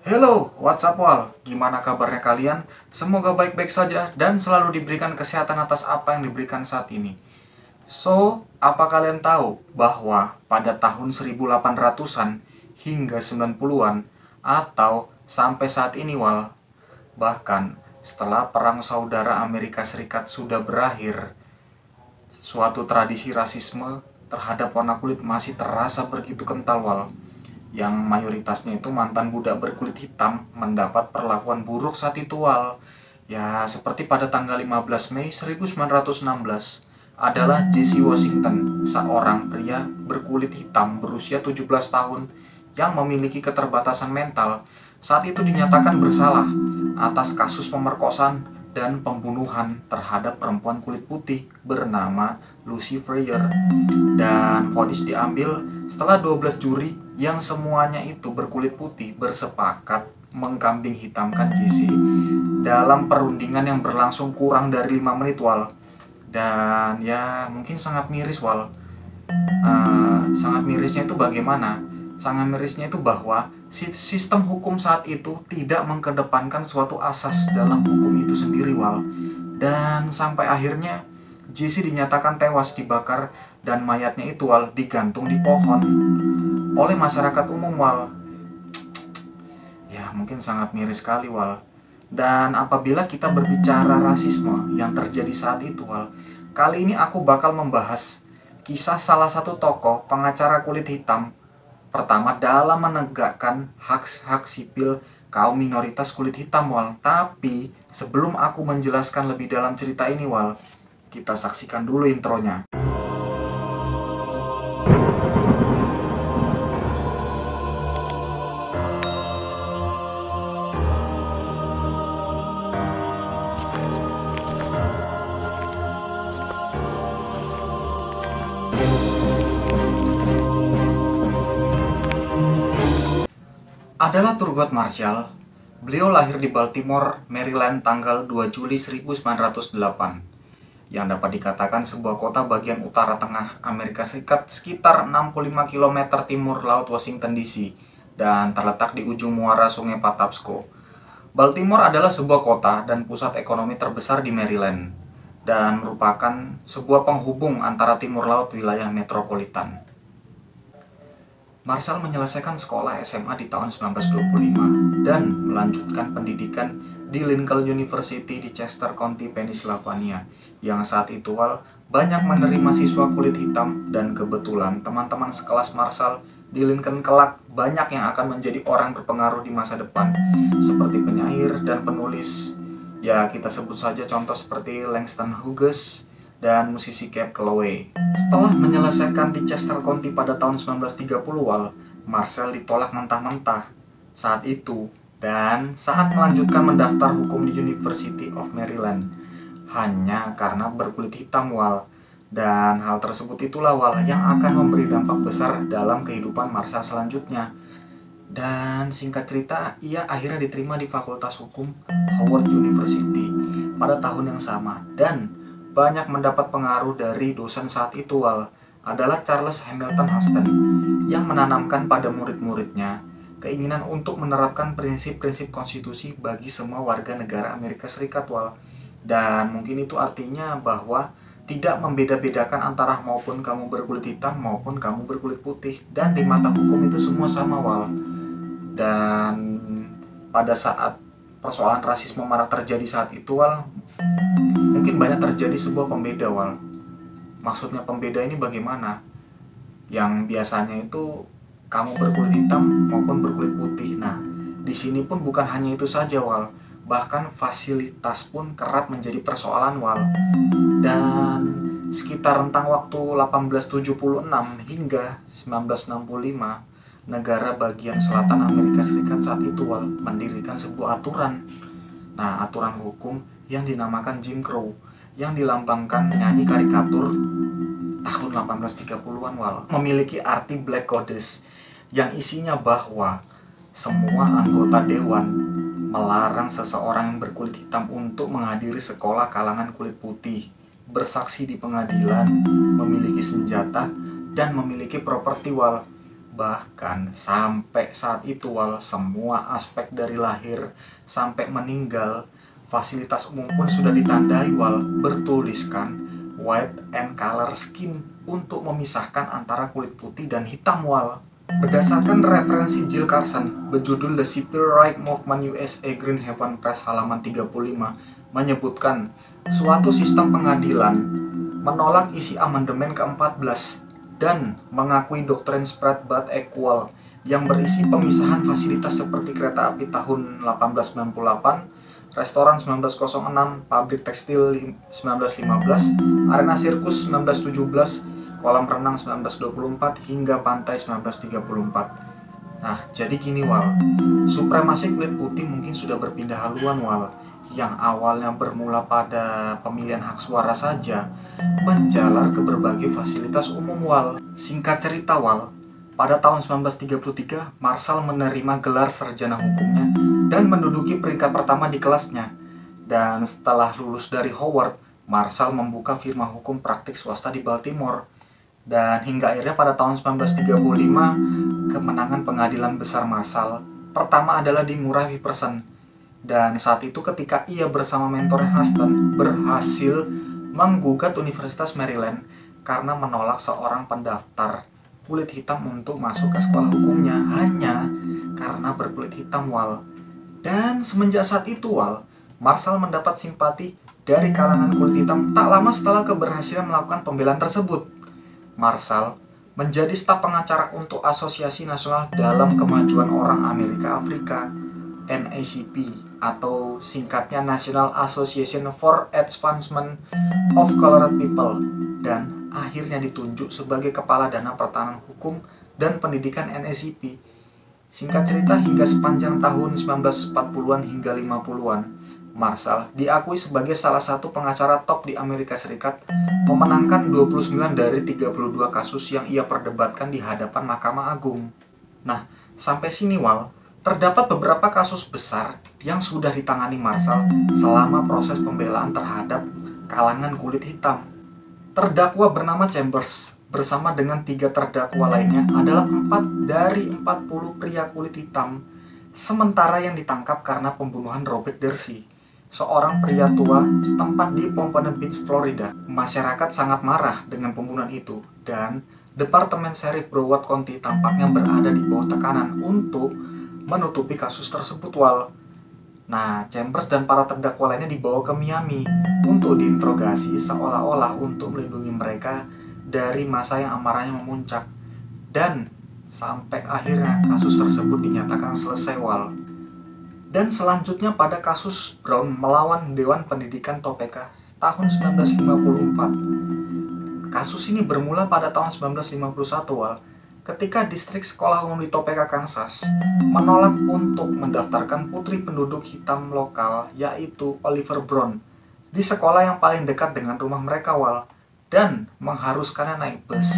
Hello, what's up wal? Gimana kabarnya kalian? Semoga baik-baik saja dan selalu diberikan kesehatan atas apa yang diberikan saat ini. So, apa kalian tahu bahwa pada tahun 1800-an hingga 90-an atau sampai saat ini wal, bahkan setelah Perang Saudara Amerika Serikat sudah berakhir, suatu tradisi rasisme terhadap warna kulit masih terasa begitu kental wal, yang mayoritasnya itu mantan budak berkulit hitam mendapat perlakuan buruk saat itu wal. Ya, seperti pada tanggal 15 Mei 1916 adalah Jesse Washington, seorang pria berkulit hitam berusia 17 tahun yang memiliki keterbatasan mental, saat itu dinyatakan bersalah atas kasus pemerkosaan dan pembunuhan terhadap perempuan kulit putih bernama Lucy Freyer. Dan vonis diambil setelah 12 juri yang semuanya itu berkulit putih bersepakat mengkambing hitamkan Jesse dalam perundingan yang berlangsung kurang dari 5 menit wal. Dan ya mungkin sangat miris wal. Sangat mirisnya itu bagaimana? Sangat mirisnya itu bahwa sistem hukum saat itu tidak mengedepankan suatu asas dalam hukum itu sendiri wal. Dan sampai akhirnya Jesse dinyatakan tewas dibakar dan mayatnya itu wal digantung di pohon oleh masyarakat umum wal. Ya mungkin sangat miris sekali wal. Dan apabila kita berbicara rasisme yang terjadi saat itu wal, kali ini aku bakal membahas kisah salah satu tokoh pengacara kulit hitam pertama dalam menegakkan hak-hak sipil kaum minoritas kulit hitam wal. Tapi sebelum aku menjelaskan lebih dalam cerita ini wal, kita saksikan dulu intronya. Adalah Thurgood Marshall. Beliau lahir di Baltimore, Maryland tanggal 2 Juli 1908, yang dapat dikatakan sebuah kota bagian utara tengah Amerika Serikat sekitar 65 km timur laut Washington DC dan terletak di ujung muara Sungai Patapsco. Baltimore adalah sebuah kota dan pusat ekonomi terbesar di Maryland dan merupakan sebuah penghubung antara timur laut wilayah metropolitan. Marshall menyelesaikan sekolah SMA di tahun 1925 dan melanjutkan pendidikan di Lincoln University di Chester County, Pennsylvania, yang saat itu banyak menerima siswa kulit hitam, dan kebetulan teman-teman sekelas Marshall di Lincoln kelak banyak yang akan menjadi orang berpengaruh di masa depan, seperti penyair dan penulis. Ya, kita sebut saja contoh seperti Langston Hughes dan musisi Cab Calloway. Setelah menyelesaikan di Chester County pada tahun 1930 wal, Marshall ditolak mentah-mentah saat itu dan saat melanjutkan mendaftar hukum di University of Maryland hanya karena berkulit hitam wal. Dan hal tersebut itulah wal yang akan memberi dampak besar dalam kehidupan Marshall selanjutnya. Dan singkat cerita, ia akhirnya diterima di Fakultas Hukum Howard University pada tahun yang sama, dan banyak mendapat pengaruh dari dosen saat itu wal, adalah Charles Hamilton Houston, yang menanamkan pada murid-muridnya keinginan untuk menerapkan prinsip-prinsip konstitusi bagi semua warga negara Amerika Serikat wal. Dan mungkin itu artinya bahwa tidak membeda-bedakan antara maupun kamu berkulit hitam maupun kamu berkulit putih, dan di mata hukum itu semua sama wal. Dan pada saat persoalan rasisme marak terjadi saat itu wal, mungkin banyak terjadi sebuah pembeda wal. Maksudnya pembeda ini bagaimana? Yang biasanya itu kamu berkulit hitam maupun berkulit putih. Nah, di sini pun bukan hanya itu saja wal, bahkan fasilitas pun kerap menjadi persoalan wal. Dan sekitar rentang waktu 1876 hingga 1965, negara bagian selatan Amerika Serikat saat itu wal mendirikan sebuah aturan. Nah, aturan hukum yang dinamakan Jim Crow, yang dilambangkan nyanyi karikatur tahun 1830-an wal, memiliki arti Black Goddess, yang isinya bahwa semua anggota dewan melarang seseorang yang berkulit hitam untuk menghadiri sekolah kalangan kulit putih, bersaksi di pengadilan, memiliki senjata, dan memiliki properti wal. Bahkan sampai saat itu Wal, semua aspek dari lahir sampai meninggal, fasilitas umum pun sudah ditandai Wal, bertuliskan white and color skin untuk memisahkan antara kulit putih dan hitam Wal. Berdasarkan referensi Jill Carson berjudul The Civil Rights Movement USA Green Haven Press halaman 35 menyebutkan suatu sistem pengadilan menolak isi amandemen ke-14 dan mengakui doktrin spread but equal yang berisi pemisahan fasilitas seperti kereta api tahun 1898, restoran 1906, pabrik tekstil 1915, arena sirkus 1917, kolam renang 1924, hingga pantai 1934. Nah, jadi gini Wal, supremasi kulit putih mungkin sudah berpindah haluan Wal, yang awalnya bermula pada pemilihan hak suara saja, menjalar ke berbagai fasilitas umum Wal. Singkat cerita Wal, pada tahun 1933, Marshall menerima gelar sarjana hukumnya dan menduduki peringkat pertama di kelasnya. Dan setelah lulus dari Howard, Marshall membuka firma hukum praktik swasta di Baltimore. Dan hingga akhirnya pada tahun 1935, kemenangan pengadilan besar Marshall pertama adalah di Murray v. Person. Dan saat itu ketika ia bersama mentornya Huston berhasil menggugat Universitas Maryland karena menolak seorang pendaftar kulit hitam untuk masuk ke sekolah hukumnya hanya karena berkulit hitam Wal. Dan semenjak saat itu Wal, Marshall mendapat simpati dari kalangan kulit hitam tak lama setelah keberhasilan melakukan pembelaan tersebut. Marshall menjadi staf pengacara untuk Asosiasi Nasional dalam Kemajuan Orang Amerika Afrika NAACP atau singkatnya National Association for Advancement of Colored People, dan akhirnya ditunjuk sebagai Kepala Dana Pertahanan Hukum dan Pendidikan NAACP. Singkat cerita, hingga sepanjang tahun 1940-an hingga 50-an, Marshall diakui sebagai salah satu pengacara top di Amerika Serikat, memenangkan 29 dari 32 kasus yang ia perdebatkan di hadapan Mahkamah Agung. Nah, sampai sini Wal, terdapat beberapa kasus besar yang sudah ditangani Marshall selama proses pembelaan terhadap kalangan kulit hitam. Terdakwa bernama Chambers bersama dengan 3 terdakwa lainnya adalah 4 dari 40 pria kulit hitam, sementara yang ditangkap karena pembunuhan Robert Darcy, seorang pria tua setempat di Pompano Beach, Florida. Masyarakat sangat marah dengan pembunuhan itu, dan Departemen Sheriff Broward County tampaknya berada di bawah tekanan untuk menutupi kasus tersebut Wal. Nah, Chambers dan para terdakwa lainnya dibawa ke Miami untuk diinterogasi seolah-olah untuk melindungi mereka dari masa yang amarahnya memuncak. Dan sampai akhirnya kasus tersebut dinyatakan selesai Wal. Dan selanjutnya pada kasus Brown melawan Dewan Pendidikan Topeka tahun 1954. Kasus ini bermula pada tahun 1951 Wal, ketika distrik sekolah umum di Topeka, Kansas menolak untuk mendaftarkan putri penduduk hitam lokal yaitu Oliver Brown di sekolah yang paling dekat dengan rumah mereka Wal, dan mengharuskannya naik bus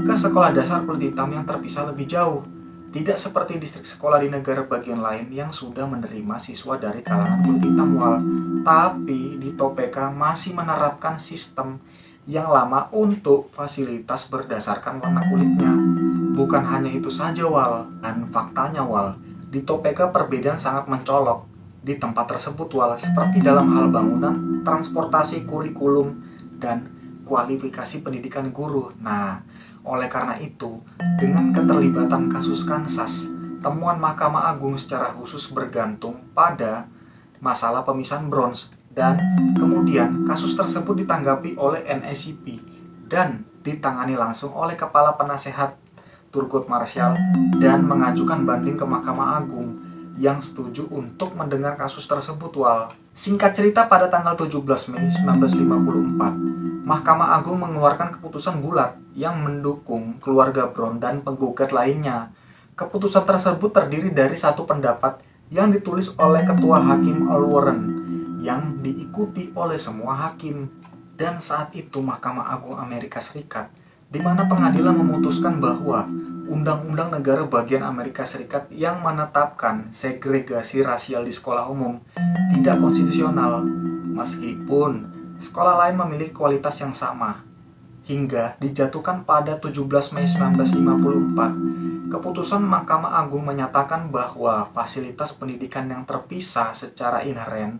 ke sekolah dasar kulit hitam yang terpisah lebih jauh. Tidak seperti distrik sekolah di negara bagian lain yang sudah menerima siswa dari kalangan kulit hitam Wal, tapi di Topeka masih menerapkan sistem yang lama untuk fasilitas berdasarkan warna kulitnya. Bukan hanya itu saja Wal, dan faktanya Wal, di Topeka perbedaan sangat mencolok di tempat tersebut Wal, seperti dalam hal bangunan, transportasi, kurikulum, dan kualifikasi pendidikan guru. Nah, oleh karena itu, dengan keterlibatan kasus Kansas, temuan Mahkamah Agung secara khusus bergantung pada masalah pemisahan bronze, dan kemudian kasus tersebut ditanggapi oleh NAACP dan ditangani langsung oleh Kepala Penasehat Thurgood Marshall dan mengajukan banding ke Mahkamah Agung yang setuju untuk mendengar kasus tersebut Wal. Singkat cerita, pada tanggal 17 Mei 1954, Mahkamah Agung mengeluarkan keputusan bulat yang mendukung keluarga Brown dan penggugat lainnya. Keputusan tersebut terdiri dari satu pendapat yang ditulis oleh Ketua Hakim Al Warren yang diikuti oleh semua hakim. Dan saat itu Mahkamah Agung Amerika Serikat, di mana pengadilan memutuskan bahwa Undang-Undang Negara Bagian Amerika Serikat yang menetapkan segregasi rasial di sekolah umum tidak konstitusional, meskipun sekolah lain memiliki kualitas yang sama. Hingga dijatuhkan pada 17 Mei 1954, Keputusan Mahkamah Agung menyatakan bahwa fasilitas pendidikan yang terpisah secara inheren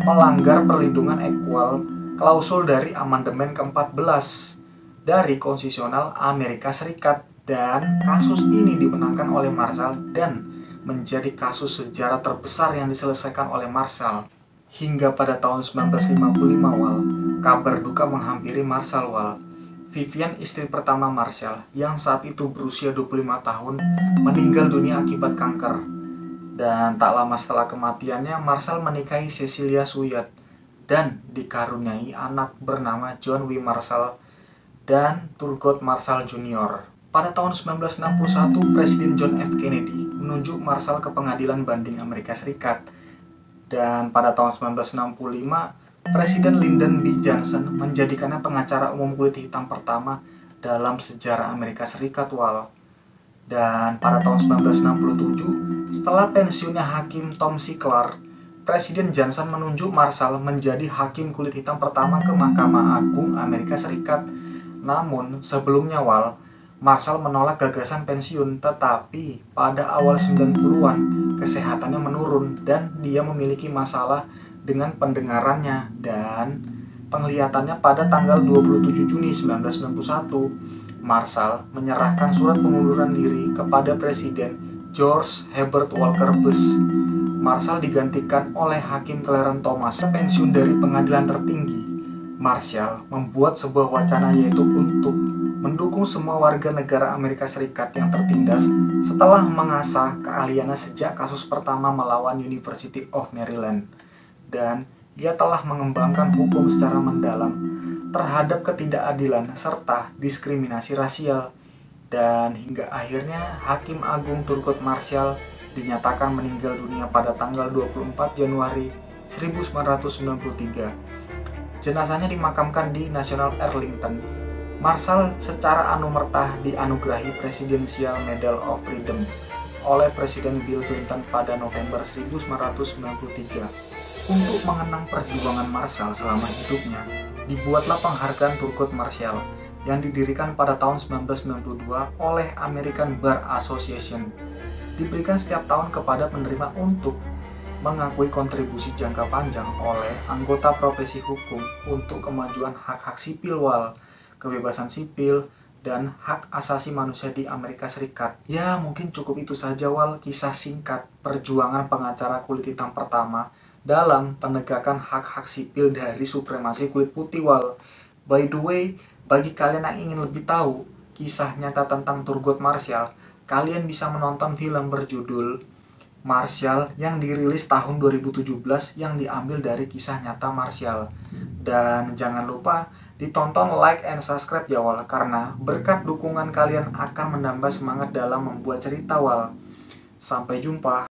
melanggar perlindungan equal klausul dari amandemen ke-14 dari Konstitusional Amerika Serikat, dan kasus ini dimenangkan oleh Marshall dan menjadi kasus sejarah terbesar yang diselesaikan oleh Marshall. Hingga pada tahun 1955 Wal, kabar duka menghampiri Marshall Wal. Vivian, istri pertama Marshall, yang saat itu berusia 25 tahun, meninggal dunia akibat kanker. Dan tak lama setelah kematiannya, Marshall menikahi Cecilia Suyat dan dikaruniai anak bernama John W. Marshall dan Thurgood Marshall Jr. Pada tahun 1961, Presiden John F. Kennedy menunjuk Marshall ke Pengadilan Banding Amerika Serikat. Dan pada tahun 1965, Presiden Lyndon B. Johnson menjadikannya pengacara umum kulit hitam pertama dalam sejarah Amerika Serikat Wal. Dan pada tahun 1967, setelah pensiunnya Hakim Tom C. Clark, Presiden Johnson menunjuk Marshall menjadi hakim kulit hitam pertama ke Mahkamah Agung Amerika Serikat. Namun, sebelumnya Wal, Marshall menolak gagasan pensiun, tetapi pada awal 90-an, kesehatannya menurun dan dia memiliki masalah dengan pendengarannya dan penglihatannya. Pada tanggal 27 Juni 1991, Marshall menyerahkan surat pengunduran diri kepada Presiden George Herbert Walker Bush. Marshall digantikan oleh Hakim Clarence Thomas. Pensiun dari pengadilan tertinggi, Marshall membuat sebuah wacana, yaitu untuk mendukung semua warga negara Amerika Serikat yang tertindas setelah mengasah keahliannya sejak kasus pertama melawan University of Maryland. Dan dia telah mengembangkan hukum secara mendalam terhadap ketidakadilan serta diskriminasi rasial. Dan hingga akhirnya Hakim Agung Thurgood Marshall dinyatakan meninggal dunia pada tanggal 24 Januari 1993. Jenazahnya dimakamkan di National Arlington. Marshall secara anumerta dianugerahi Presidential Medal of Freedom oleh Presiden Bill Clinton pada November 1993. Untuk mengenang perjuangan Marshall selama hidupnya, dibuatlah penghargaan Thurgood Marshall yang didirikan pada tahun 1992 oleh American Bar Association. Diberikan setiap tahun kepada penerima untuk mengakui kontribusi jangka panjang oleh anggota profesi hukum untuk kemajuan hak-hak sipil Wal, kebebasan sipil, dan hak asasi manusia di Amerika Serikat. Ya, mungkin cukup itu saja Wal, kisah singkat perjuangan pengacara kulit hitam pertama dalam penegakan hak-hak sipil dari supremasi kulit putih Wal. By the way, bagi kalian yang ingin lebih tahu kisah nyata tentang Thurgood Marshall, kalian bisa menonton film berjudul Marshall yang dirilis tahun 2017 yang diambil dari kisah nyata Marshall. Dan jangan lupa ditonton, like, and subscribe ya Wal, karena berkat dukungan kalian akan menambah semangat dalam membuat cerita Wal. Sampai jumpa.